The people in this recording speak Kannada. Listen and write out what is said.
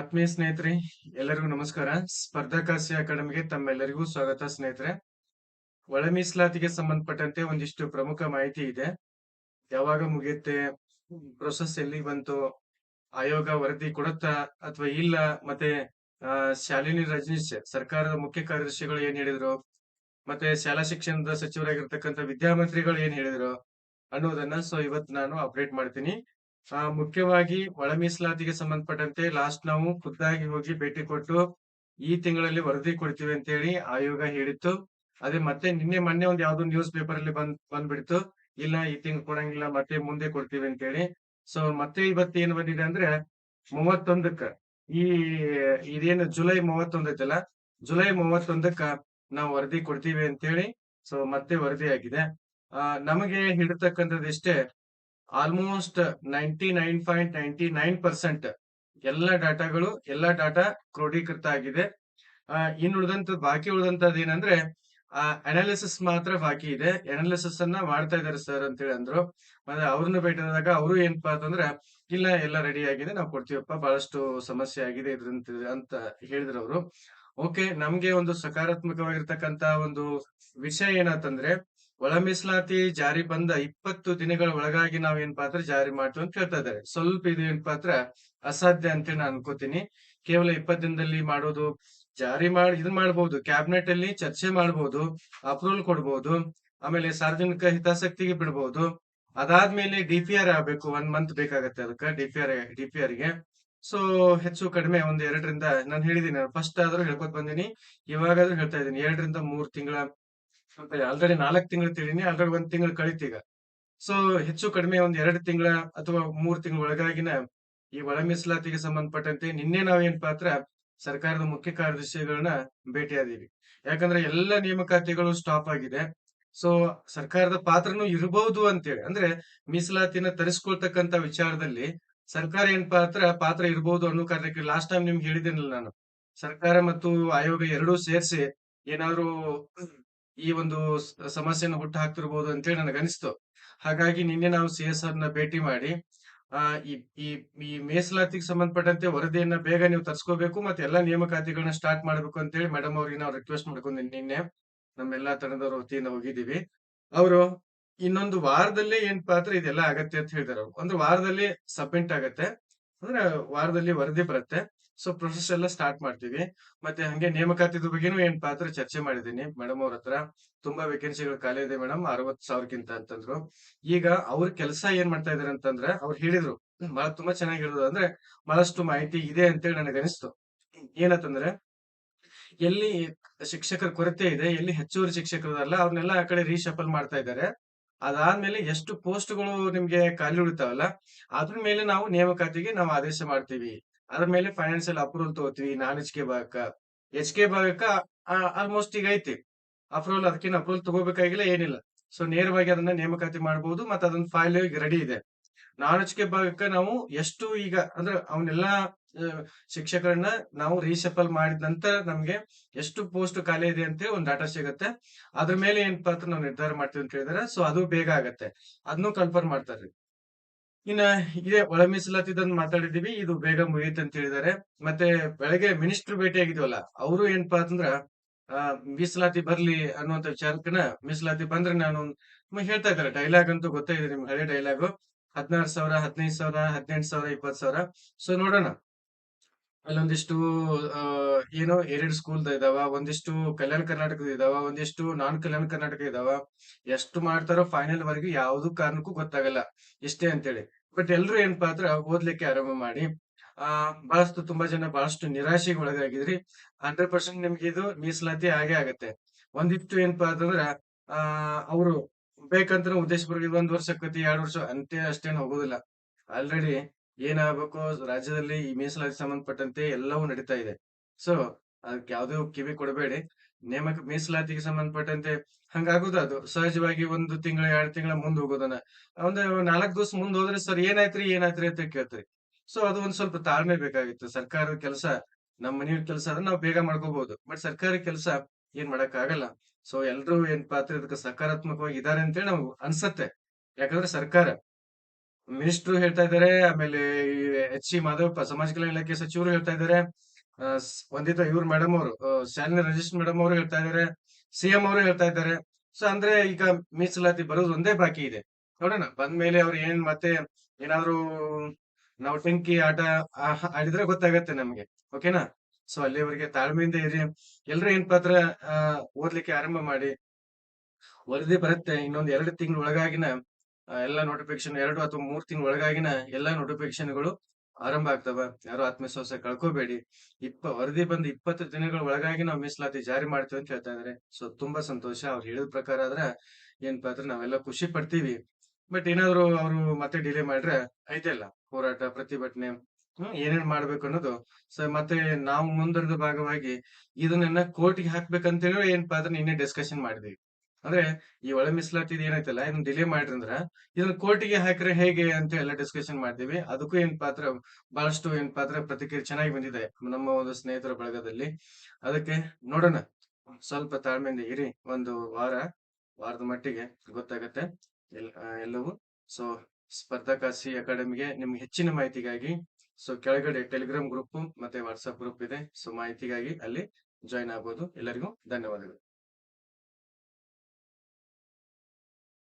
ಆತ್ಮೀಯ ಸ್ನೇಹಿತರೆ, ಎಲ್ಲರಿಗೂ ನಮಸ್ಕಾರ. ಸ್ಪರ್ಧಾಕಾಶಿ ಅಕಾಡೆಮಿಗೆ ತಮ್ಮೆಲ್ಲರಿಗೂ ಸ್ವಾಗತ ಸ್ನೇಹಿತರೆ. ಒಳ ಮೀಸಲಾತಿಗೆ ಸಂಬಂಧಪಟ್ಟಂತೆ ಒಂದಿಷ್ಟು ಪ್ರಮುಖ ಮಾಹಿತಿ ಇದೆ. ಯಾವಾಗ ಮುಗಿಯುತ್ತೆ, ಪ್ರೊಸೆಸ್ ಎಲ್ಲಿ ಬಂತು, ಆಯೋಗ ವರದಿ ಕೊಡುತ್ತಾ ಅಥವಾ ಇಲ್ಲ, ಮತ್ತೆ ಶಾಲಿನಿ ರಜನೀಶ್ ಸರ್ಕಾರದ ಮುಖ್ಯ ಕಾರ್ಯದರ್ಶಿಗಳು ಏನ್ ಹೇಳಿದ್ರು, ಮತ್ತೆ ಶಾಲಾ ಶಿಕ್ಷಣದ ಸಚಿವರಾಗಿರ್ತಕ್ಕಂಥ ವಿದ್ಯಾಮಂತ್ರಿಗಳು ಏನ್ ಹೇಳಿದ್ರು ಅನ್ನೋದನ್ನ ಇವತ್ತು ನಾನು ಅಪ್ಡೇಟ್ ಮಾಡ್ತೀನಿ. ಮುಖ್ಯವಾಗಿ ಒಳ ಮೀಸಲಾತಿಗೆ ಸಂಬಂಧಪಟ್ಟಂತೆ ಲಾಸ್ಟ್ ನಾವು ಖುದ್ದಾಗಿ ಹೋಗಿ ಭೇಟಿ ಕೊಟ್ಟು ಈ ತಿಂಗಳಲ್ಲಿ ವರದಿ ಕೊಡ್ತೀವಿ ಅಂತ ಹೇಳಿ ಆಯೋಗ ಹೇಳಿತ್ತು. ಅದೇ ಮತ್ತೆ ನಿನ್ನೆ ಮೊನ್ನೆ ಒಂದ್ ಯಾವ್ದೋ ನ್ಯೂಸ್ ಪೇಪರ್ ಅಲ್ಲಿ ಬಂದ್ಬಿಡ್ತು, ಇಲ್ಲ ಈ ತಿಂಗಳು ಕೊಡಂಗಿಲ್ಲ, ಮತ್ತೆ ಮುಂದೆ ಕೊಡ್ತೀವಿ ಅಂತ ಹೇಳಿ. ಮತ್ತೆ ಇವತ್ತು ಏನ್ ಬಂದಿದೆ ಅಂದ್ರೆ 31ಕ್ಕ ಈ ಇದೇನು ಜುಲೈ 31 ಐತಲ್ಲ, ಜುಲೈ 31ಕ್ಕ ನಾವು ವರದಿ ಕೊಡ್ತೀವಿ ಅಂತ ಹೇಳಿ ಮತ್ತೆ ವರದಿ ಆಗಿದೆ. ನಮಗೆ ಹಿಡಿತಕ್ಕಂಥದ್ದು ಇಷ್ಟೇ, ಆಲ್ಮೋಸ್ಟ್ 99.99% ಎಲ್ಲಾ ಡಾಟಾ ಕ್ರೋಢೀಕೃತ ಆಗಿದೆ. ಬಾಕಿ ಉಳಿದಂತದ್ದು ಏನಂದ್ರೆ ಅನಾಲಿಸಿಸ್ ಮಾತ್ರ ಬಾಕಿ ಇದೆ. ಅನಾಲಿಸಿಸ್ ಅನ್ನ ಮಾಡ್ತಾ ಇದಾರೆ ಸರ್ ಅಂತ ಹೇಳಿ ಅಂದ್ರು. ಮತ್ತೆ ಅವ್ರನ್ನ ಭೇಟಿಯಾದಾಗ ಅವರು ಏನಪ್ಪಾ ಅಂತಂದ್ರೆ, ಇಲ್ಲ ಎಲ್ಲ ರೆಡಿ ಆಗಿದೆ, ನಾವು ಕೊಡ್ತೀವಪ್ಪ, ಬಹಳಷ್ಟು ಸಮಸ್ಯೆ ಆಗಿದೆ ಇದ್ರಂತ ಅಂತ ಹೇಳಿದ್ರು ಅವರು. ಓಕೆ, ನಮ್ಗೆ ಒಂದು ಸಕಾರಾತ್ಮಕವಾಗಿರ್ತಕ್ಕಂತ ಒಂದು ವಿಷಯ ಏನಂತಂದ್ರೆ, ಒಳ ಮೀಸಲಾತಿ ಜಾರಿ ಬಂದ 20 ದಿನಗಳ ಒಳಗಾಗಿ ನಾವೇನಪ್ಪಾ ಅಂದ್ರೆ ಜಾರಿ ಮಾಡ್ತೀವಿ ಅಂತ ಹೇಳ್ತಾ ಇದ್ದಾರೆ. ಸ್ವಲ್ಪ ಇದು ಏನಪ್ಪಾ ಅಂದ್ರೆ ಅಸಾಧ್ಯ ಅಂತ ನಾನು ಅನ್ಕೋತೀನಿ. ಕೇವಲ 20 ದಿನದಲ್ಲಿ ಮಾಡೋದು, ಜಾರಿ ಮಾಡಿ ಇದನ್ ಮಾಡ್ಬೋದು, ಕ್ಯಾಬಿನೆಟ್ ಅಲ್ಲಿ ಚರ್ಚೆ ಮಾಡ್ಬೋದು, ಅಪ್ರೂವಲ್ ಕೊಡ್ಬೋದು, ಆಮೇಲೆ ಸಾರ್ವಜನಿಕ ಹಿತಾಸಕ್ತಿಗೆ ಬಿಡ್ಬೋದು. ಅದಾದ್ಮೇಲೆ ಡಿಪಿಆರ್ ಆಗ್ಬೇಕು, 1 ಮಂತ್ ಬೇಕಾಗತ್ತೆ ಅದಕ್ಕೆ ಡಿಪಿಆರ್ ಗೆ. ಸೊ ಹೆಚ್ಚು ಕಡಿಮೆ ಒಂದ್ 2ರಿಂದ ನಾನು ಹೇಳಿದೀನಿ, ಫಸ್ಟ್ ಆದ್ರೂ ಹೇಳ್ಕೊತ ಬಂದೀನಿ, ಇವಾಗಾದ್ರೂ ಹೇಳ್ತಾ ಇದ್ದೀನಿ, 2ರಿಂದ 3 ತಿಂಗಳ ಆಲ್ರೆಡಿ 4 ತಿಂಗಳು ತಿಳಿನಿ, ಆಲ್ರೆಡಿ 1 ತಿಂಗಳು ಕಳಿತೀಗ. ಸೊ ಹೆಚ್ಚು ಕಡಿಮೆ ಒಂದ್ 2 ತಿಂಗಳ ಅಥವಾ 3 ತಿಂಗಳ ಒಳಗಾಗಿನ ಈ ಒಳ ಮೀಸಲಾತಿಗೆ ಸಂಬಂಧಪಟ್ಟಂತೆ ನಿನ್ನೆ ನಾವೇನಪ್ಪಾ ಅಂದ್ರೆ ಸರ್ಕಾರದ ಮುಖ್ಯ ಕಾರ್ಯದರ್ಶಿಗಳನ್ನ ಭೇಟಿಯಾದೀವಿ. ಯಾಕಂದ್ರೆ ಎಲ್ಲ ನೇಮಕಾತಿಗಳು ಸ್ಟಾಪ್ ಆಗಿದೆ. ಸೊ ಸರ್ಕಾರದ ಪಾತ್ರನೂ ಇರಬಹುದು ಅಂತೇಳಿ, ಅಂದ್ರೆ ಮೀಸಲಾತಿನ ತರಿಸ್ಕೊಳ್ತಕ್ಕಂತ ವಿಚಾರದಲ್ಲಿ ಸರ್ಕಾರ ಏನಪ್ಪಾ ಅಂದ್ರೆ ಪಾತ್ರ ಇರಬಹುದು ಅನ್ನೋ ಕಾರಣಕ್ಕೆ ಲಾಸ್ಟ್ ಟೈಮ್ ನಿಮ್ಗೆ ಹೇಳಿದ್ದೇನಲ್ಲ ನಾನು, ಸರ್ಕಾರ ಮತ್ತು ಆಯೋಗ ಎರಡೂ ಸೇರ್ಸಿ ಏನಾದ್ರು ಈ ಒಂದು ಸಮಸ್ಯೆನ ಹುಟ್ಟು ಹಾಕ್ತಿರ್ಬೋದು ಅಂತೇಳಿ ನನಗನಿಸ್ತು. ಹಾಗಾಗಿ ನಿನ್ನೆ ನಾವು ಸಿ.ಎಸ್ ನ ಭೇಟಿ ಮಾಡಿ ಆ ಈ ಈ ಈ ಮೀಸಲಾತಿಗೆ ಸಂಬಂಧಪಟ್ಟಂತೆ ವರದಿಯನ್ನ ಬೇಗ ನೀವು ತರ್ಸ್ಕೋಬೇಕು, ಮತ್ತೆ ಎಲ್ಲಾ ನೇಮಕಾತಿಗಳನ್ನ ಸ್ಟಾರ್ಟ್ ಮಾಡ್ಬೇಕು ಅಂತ ಹೇಳಿ ಮೇಡಮ್ ಅವ್ರಿಗೆ ನಾವು ರಿಕ್ವೆಸ್ಟ್ ಮಾಡ್ಕೊಂಡಿನಿ. ನಿನ್ನೆ ನಮ್ಮೆಲ್ಲಾ ತಂಡದವ್ರ ವತಿಯಿಂದ ಹೋಗಿದ್ದೀವಿ. ಅವರು ಇನ್ನೊಂದು ವಾರದಲ್ಲೇ ಏನಪ್ಪಾ ಅಂದ್ರೆ ಇದೆಲ್ಲ ಆಗತ್ತೆ ಅಂತ ಹೇಳಿದಾರೆ. ಒಂದು ವಾರದಲ್ಲಿ ಸಬ್ಮಿಟ್ ಆಗತ್ತೆ, ಅಂದ್ರೆ ವಾರದಲ್ಲಿ ವರದಿ ಬರುತ್ತೆ. ಸೊ ಪ್ರೊಸೆಸ್ ಎಲ್ಲ ಸ್ಟಾರ್ಟ್ ಮಾಡ್ತೀವಿ. ಮತ್ತೆ ಹಂಗೆ ನೇಮಕಾತಿದ ಬಗ್ಗೆನೂ ಏನಪ್ಪಾ ಅಂದ್ರೆ ಚರ್ಚೆ ಮಾಡಿದೀನಿ ಮೇಡಮ್ ಅವ್ರ ಹತ್ರ. ತುಂಬಾ ವೇಕೆನ್ಸಿಗಳು ಖಾಲಿ ಇದೆ ಮೇಡಮ್, 60,000ಕ್ಕಿಂತ ಅಂತಂದ್ರು. ಈಗ ಅವ್ರ ಕೆಲಸ ಏನ್ ಮಾಡ್ತಾ ಇದಾರೆ ಅಂತಂದ್ರೆ, ಅವ್ರು ಹೇಳಿದ್ರು, ತುಂಬಾ ಚೆನ್ನಾಗಿ ಹೇಳಿದ್ರು, ಅಂದ್ರೆ ಬಹಳಷ್ಟು ಮಾಹಿತಿ ಇದೆ ಅಂತೇಳಿ ನನಗೆ ಅನಿಸ್ತು. ಏನಂತಂದ್ರೆ, ಎಲ್ಲಿ ಶಿಕ್ಷಕರ ಕೊರತೆ ಇದೆ, ಎಲ್ಲಿ ಹೆಚ್ಚುವರಿ ಶಿಕ್ಷಕರಲ್ಲ, ಅವ್ರನ್ನೆಲ್ಲ ಆ ಕಡೆ ರೀಶಫಲ್ ಮಾಡ್ತಾ ಇದ್ದಾರೆ. ಅದಾದ್ಮೇಲೆ ಎಷ್ಟು ಪೋಸ್ಟ್‌ಗಳು ನಿಮ್ಗೆ ಖಾಲಿ ಉಳಿತಾವಲ್ಲ, ಅದ್ರ ಮೇಲೆ ನಾವು ನೇಮಕಾತಿಗೆ ನಾವು ಆದೇಶ ಮಾಡ್ತೀವಿ. ಅದ್ರ ಮೇಲೆ ಫೈನಾನ್ಷಿಯಲ್ ಅಪ್ರೂವಲ್ ತಗೋತೀವಿ. ನಾನ್ ಎಚ್ ಕೆ ಭಾಗಕ್ಕ, ಎಚ್ ಕೆ ಭಾಗಕ್ಕ ಆಲ್ಮೋಸ್ಟ್ ಈಗ ಐತಿ ಅಪ್ರೂವಲ್. ಅದಕ್ಕೇನು ಅಪ್ರೂವಲ್ ತಗೋಬೇಕಾಗಿಲ್ಲ, ಏನಿಲ್ಲ. ಸೊ ನೇರವಾಗಿ ಅದನ್ನ ನೇಮಕಾತಿ ಮಾಡಬಹುದು, ಮತ್ತೆ ಅದನ್ನ ಫೈಲ್ ರೆಡಿ ಇದೆ. ನಾಲೆಡ್ಜ್‌ಗೆ ಭಾಗಕ್ಕೆ ನಾವು ಎಷ್ಟು ಈಗ ಅಂದ್ರೆ ಅವನ್ನೆಲ್ಲಾ ಶಿಕ್ಷಕರನ್ನ ನಾವು ರೀಶಫಲ್ ಮಾಡಿದ ನಂತರ ನಮ್ಗೆ ಎಷ್ಟು ಪೋಸ್ಟ್ ಖಾಲಿ ಇದೆ ಅಂತ ಹೇಳಿ ಒಂದು ಡಾಟಾ ಸಿಗತ್ತೆ. ಅದ್ರ ಮೇಲೆ ಏನಪ್ಪಾ ಅಂತ ನಾವು ನಿರ್ಧಾರ ಮಾಡ್ತೀವಿ ಅಂತ ಹೇಳಿದಾರೆ. ಸೊ ಅದು ಬೇಗ ಆಗತ್ತೆ, ಅದನ್ನು ಕನ್ಫರ್ಮ್ ಮಾಡ್ತಾರ್ರಿ. ಇನ್ನ ಇದೇ ಒಳ ಮೀಸಲಾತಿದನ್ನ ಮಾತಾಡಿದೀವಿ, ಇದು ಬೇಗ ಮುಗಿಯುತ್ತೆ ಅಂತ ಹೇಳಿದಾರೆ. ಮತ್ತೆ ಬೆಳಗ್ಗೆ ಮಿನಿಸ್ಟರ್ ಭೇಟಿ ಆಗಿದ್ವಲ್ಲ, ಅವರು ಏನಪ್ಪಾ ಅಂತಂದ್ರ ಮೀಸಲಾತಿ ಬರ್ಲಿ ಅನ್ನುವಂತ ವಿಚಾರಕ್ಕನ, ಮೀಸಲಾತಿ ಬಂದ್ರೆ ನಾನು ಹೇಳ್ತಾ ಇದ್ದಾರೆ, ಡೈಲಾಗ್ ಅಂತೂ ಗೊತ್ತೇ ಇದೆ ನಿಮ್ಗೆ, ಹಳೆ ಡೈಲಾಗು, 16,000, 15,000, 18,000, 20,000. ಸೊ ನೋಡೋಣ. ಅಲ್ಲೊಂದಿಷ್ಟು ಆ ಏನೋ ಏಡೆಡ್ ಸ್ಕೂಲ್ ಇದಾವ, ಒಂದಿಷ್ಟು ಕಲ್ಯಾಣ ಕರ್ನಾಟಕದ ಇದಾವ, ಒಂದಿಷ್ಟು ನಾನ್ ಕಲ್ಯಾಣ ಕರ್ನಾಟಕ ಇದಾವ. ಎಷ್ಟು ಮಾಡ್ತಾರೋ ಫೈನಲ್ ವರೆಗೂ ಯಾವ್ದು ಕಾರಣಕ್ಕೂ ಗೊತ್ತಾಗಲ್ಲ, ಇಷ್ಟೇ ಅಂತೇಳಿ. ಬಟ್ ಎಲ್ರು ಏನಪ್ಪಾ ಅಂದ್ರ ಓದ್ಲಿಕ್ಕೆ ಆರಂಭ ಮಾಡಿ, ತುಂಬಾ ಜನ ಬಹಳಷ್ಟು ನಿರಾಶೆಗೆ ಒಳಗಾಗಿದ್ರಿ. 100% ನಿಮ್ಗೆ ಇದು ಮೀಸಲಾತಿ ಆಗೇ ಆಗತ್ತೆ. ಒಂದಿಷ್ಟು ಏನಪ್ಪಾ ಅಂತಂದ್ರ ಅವರು ಬೇಕಂತ ಉದ್ದೇಶಪೂರ್ವಕ 1 ವರ್ಷ ಆಕತಿ, 2 ವರ್ಷ ಅಷ್ಟೇನ್ ಹೋಗೋದಿಲ್ಲ. ಆಲ್ರೆಡಿ ಏನಾಗ್ಬೇಕು, ರಾಜ್ಯದಲ್ಲಿ ಈ ಮೀಸಲಾತಿ ಸಂಬಂಧಪಟ್ಟಂತೆ ಎಲ್ಲವೂ ನಡೀತಾ ಇದೆ. ಸೊ ಅದಕ್ಕೆ ಯಾವ್ದು ಕಿವಿ ಕೊಡಬೇಡಿ. ಮೀಸಲಾತಿಗೆ ಸಂಬಂಧಪಟ್ಟಂತೆ ಹಂಗಾಗೋದು, ಅದು ಸಹಜವಾಗಿ 1 ತಿಂಗಳ 2 ತಿಂಗಳ ಮುಂದ್ ಹೋಗೋದನ್ನ, ಒಂದು 4 ದಿವಸ ಮುಂದ್ ಹೋದ್ರೆ ಸರ್ ಏನಾಯ್ತ್ರಿ ಅಂತ ಕೇಳ್ತೀರಿ. ಸೊ ಅದು ಒಂದ್ ಸ್ವಲ್ಪ ತಾಳ್ಮೆ ಬೇಕಾಗಿತ್ತು. ಸರ್ಕಾರದ ಕೆಲಸ, ನಮ್ಮ ಮನೆಯ ಕೆಲಸ ಅದನ್ನ ನಾವು ಬೇಗ ಮಾಡ್ಕೋಬಹುದು. ಬಟ್ ಸರ್ಕಾರಿ ಕೆಲಸ ಏನ್ ಮಾಡಕ್ ಆಗಲ್ಲ. ಸೊ ಎಲ್ರು ಏನಪ್ಪಾ ಅಂದ್ರೆ ಇದಕ್ಕೆ ಸಕಾರಾತ್ಮಕವಾಗಿ ಇದಾರೆ ಅಂತೇಳಿ ನಮ್ಗೆ ಅನ್ಸತ್ತೆ. ಯಾಕಂದ್ರೆ ಸರ್ಕಾರ ಮಿನಿಸ್ಟ್ರು ಹೇಳ್ತಾ ಇದ್ದಾರೆ, ಆಮೇಲೆ ಎಚ್ ಸಿ ಮಾಧವಪ್ಪ ಸಮಾಜ ಕಲ್ಯಾಣ ಇಲಾಖೆ ಸಚಿವರು ಹೇಳ್ತಾ ಇದ್ದಾರೆ, ವಂದಿತಾ ಇವ್ರು ಮೇಡಮ್ ಅವರು ಶಾಲಿನಿ ರಜೇಶ್ ಮೇಡಮ್ ಅವರು ಹೇಳ್ತಾ ಇದ್ದಾರೆ, ಸಿಎಂ ಅವರು ಹೇಳ್ತಾ ಇದ್ದಾರೆ. ಸೊ ಅಂದ್ರೆ ಈಗ ಮೀಸಲಾತಿ ಬರೋದು ಒಂದೇ ಬಾಕಿ ಇದೆ. ನೋಡೋಣ ಬಂದ್ಮೇಲೆ ಅವ್ರು ಏನ್ ಮತ್ತೆ ಏನಾದ್ರು ನಾವು ಟೆಂಕಿ ಆಟ ಆಡಿದ್ರೆ ಗೊತ್ತಾಗತ್ತೆ ನಮ್ಗೆ. ಓಕೆನಾ? ಸೊ ಅಲ್ಲಿವರೆಗೆ ತಾಳ್ಮೆಯಿಂದ ಇರಿ. ಎಲ್ರು ಏನ್ ಪಾತ್ರ ಓದ್ಲಿಕ್ಕೆ ಆರಂಭ ಮಾಡಿ. ವರದಿ ಬರುತ್ತೆ ಇನ್ನೊಂದ್ 2 ತಿಂಗಳ ಒಳಗಾಗಿನ ಎಲ್ಲಾ ನೋಟಿಫಿಕೇಶನ್ 2 ಅಥವಾ 3 ತಿಂಗಳ ಒಳಗಾಗಿನ ಎಲ್ಲಾ ನೋಟಿಫಿಕೇಶನ್ಗಳು ಆರಂಭ ಆಗ್ತವ. ಯಾರು ಆತ್ಮವಿಶ್ವಾಸ ಕಳ್ಕೋಬೇಡಿ. ವರದಿ ಬಂದ್ 20 ದಿನಗಳ ಒಳಗಾಗಿ ನಾವು ಮೀಸಲಾತಿ ಜಾರಿ ಮಾಡ್ತೀವಿ ಅಂತ ಹೇಳ್ತಾ ಇದಾರೆ. ಸೊ ತುಂಬಾ ಸಂತೋಷ. ಅವ್ರು ಹೇಳಿದ ಪ್ರಕಾರ ಆದ್ರ ಏನಪ್ಪಾ ಅಂದ್ರೆ ನಾವೆಲ್ಲ ಖುಷಿ ಪಡ್ತೀವಿ. ಬಟ್ ಏನಾದ್ರು ಅವ್ರು ಮತ್ತೆ ಡಿಲೇ ಮಾಡ್ರೆ ಐತೆಲ್ಲ ಹೋರಾಟ, ಪ್ರತಿಭಟನೆ, ಏನೇನ್ ಮಾಡ್ಬೇಕು ಅನ್ನೋದು. ಸೊ ಮತ್ತೆ ನಾವು ಮುಂದುವರೆದ ಭಾಗವಾಗಿ ಇದನ್ನ ಕೋರ್ಟ್ಗೆ ಹಾಕ್ಬೇಕಂತೇಳಿ ಏನಪ್ಪಾ ಅಂದ್ರೆ ನಿನ್ನೆ ಡಿಸ್ಕಷನ್ ಮಾಡಿದ್ವಿ. ಅಂದ್ರೆ ಈ ಒಳ ಮೀಸಲಾತಿ ಏನೈತಲ್ಲ ಇದನ್ನ ಡಿಲೇ ಮಾಡ್ರಿ ಅಂದ್ರ ಇದನ್ನ ಕೋರ್ಟಿಗೆ ಹಾಕ್ರೆ ಹೇಗೆ ಅಂತ ಎಲ್ಲ ಡಿಸ್ಕಷನ್ ಮಾಡ್ತೀವಿ. ಅದಕ್ಕೂ ಏನ್ ಪಾತ್ರ ಬಹಳಷ್ಟು ಏನ್ ಪಾತ್ರ ಪ್ರತಿಕ್ರಿಯೆ ಚೆನ್ನಾಗಿ ಬಂದಿದೆ ನಮ್ಮ ಒಂದು ಸ್ನೇಹಿತರ ಬಳಗದಲ್ಲಿ. ಅದಕ್ಕೆ ನೋಡೋಣ, ಸ್ವಲ್ಪ ತಾಳ್ಮೆಯಿಂದ ಇರಿ. ಒಂದು ವಾರದ ಮಟ್ಟಿಗೆ ಗೊತ್ತಾಗತ್ತೆ ಎಲ್ಲವೂ. ಸೊ ಸ್ಪರ್ಧಾಕಾಶಿ ಅಕಾಡೆಮಿಗೆ ನಿಮ್ಗೆ ಹೆಚ್ಚಿನ ಮಾಹಿತಿಗಾಗಿ ಸೊ ಕೆಳಗಡೆ ಟೆಲಿಗ್ರಾಮ್ ಗ್ರೂಪ್ ಮತ್ತೆ ವಾಟ್ಸ್ಆಪ್ ಗ್ರೂಪ್ ಇದೆ. ಸೊ ಮಾಹಿತಿಗಾಗಿ ಅಲ್ಲಿ ಜಾಯಿನ್ ಆಗ್ಬೋದು. ಎಲ್ಲರಿಗೂ ಧನ್ಯವಾದಗಳು.